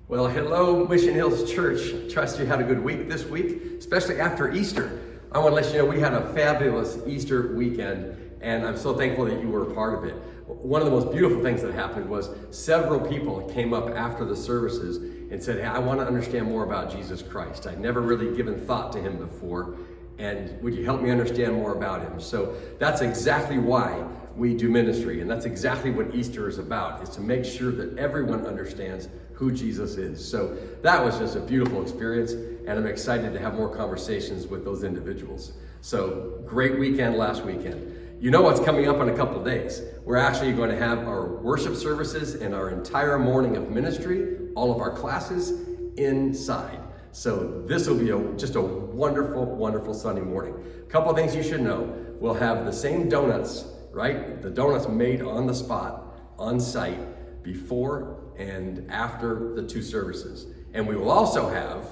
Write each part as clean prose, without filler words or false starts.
Well, hello, Mission Hills Church. Trust you had a good week this week, especially after Easter. I want to let you know we had a fabulous Easter weekend, and I'm so thankful that you were a part of it. One of the most beautiful things that happened was several people came up after the services and said, hey, I want to understand more about Jesus Christ. I'd never really given thought to him before, and would you help me understand more about him? So that's exactly why we do ministry, and that's exactly what Easter is about, is to make sure that everyone understands who Jesus is. So that was just a beautiful experience, and I'm excited to have more conversations with those individuals. So great weekend last weekend. You know what's coming up in a couple days. We're actually going to have our worship services and our entire morning of ministry, all of our classes inside. So this will be just a wonderful, wonderful Sunday morning. A couple of things you should know. We'll have the same donuts, right? The donuts made on the spot, on site, before and after the two services. And we will also have,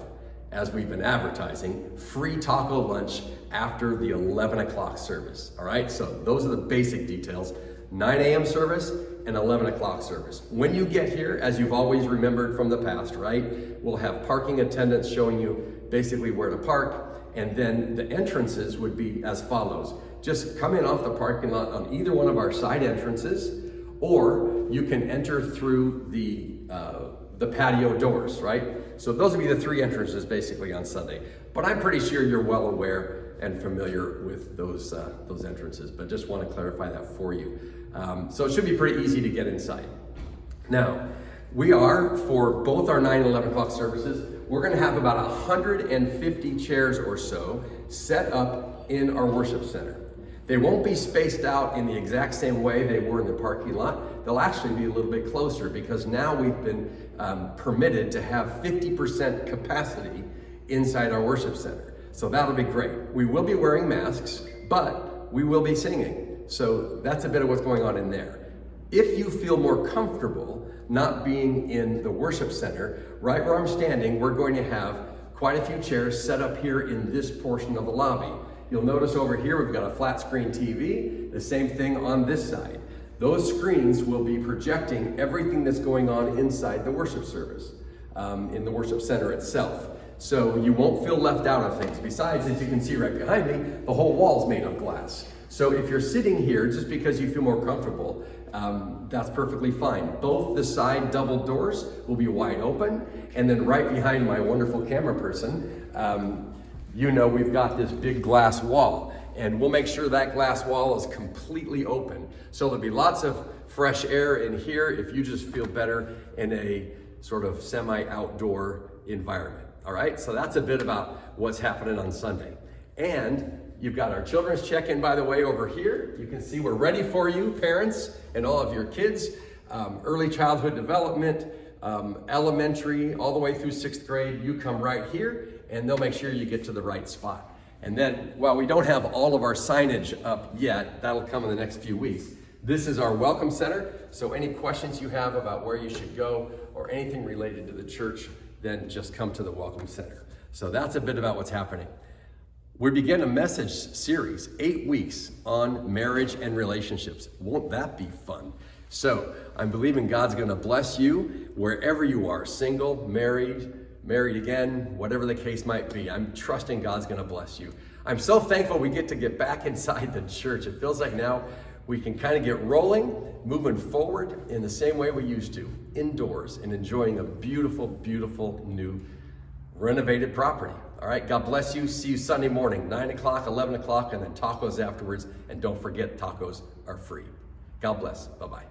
as we've been advertising, free taco lunch after the 11 o'clock service. All right, so those are the basic details. 9 a.m. service and 11 o'clock service. When you get here, as you've always remembered from the past, right, we'll have parking attendants showing you basically where to park, and then the entrances would be as follows. Just come in off the parking lot on either one of our side entrances, or you can enter through the patio doors, right? So those would be the three entrances basically on Sunday. But I'm pretty sure you're well aware and familiar with those entrances, but just want to clarify that for you. So it should be pretty easy to get inside. Now, we are, for both our 9 and 11 o'clock services, we're going to have about 150 chairs or so set up in our worship center. They won't be spaced out in the exact same way they were in the parking lot. They'll actually be a little bit closer because now we've been permitted to have 50% capacity inside our worship center. So that'll be great. We will be wearing masks, but we will be singing. So that's a bit of what's going on in there. If you feel more comfortable not being in the worship center, right where I'm standing, we're going to have quite a few chairs set up here in this portion of the lobby. You'll notice over here we've got a flat screen TV, the same thing on this side. Those screens will be projecting everything that's going on inside the worship service, in the worship center itself. So you won't feel left out of things. Besides, as you can see right behind me, the whole wall's made of glass. So if you're sitting here just because you feel more comfortable, that's perfectly fine. Both the side double doors will be wide open, and then right behind my wonderful camera person, you know we've got this big glass wall, and we'll make sure that glass wall is completely open. So there'll be lots of fresh air in here if you just feel better in a sort of semi-outdoor environment. All right, so that's a bit about what's happening on Sunday. And you've got our children's check-in, by the way, over here. You can see we're ready for you, parents, and all of your kids. Early childhood development, elementary, all the way through 6th grade, you come right here, and they'll make sure you get to the right spot. And then, while we don't have all of our signage up yet, that'll come in the next few weeks. This is our welcome center, so any questions you have about where you should go or anything related to the church, then just come to the welcome center. So that's a bit about what's happening. We begin a message series, 8 weeks on marriage and relationships. Won't that be fun? So I'm believing God's going to bless you wherever you are, single, married again, whatever the case might be. I'm trusting God's going to bless you. I'm so thankful we get to get back inside the church. It feels like now we can kind of get rolling, moving forward in the same way we used to, indoors, and enjoying a beautiful, beautiful new renovated property. All right, God bless you. See you Sunday morning, 9 o'clock, 11 o'clock, and then tacos afterwards. And don't forget, tacos are free. God bless. Bye-bye.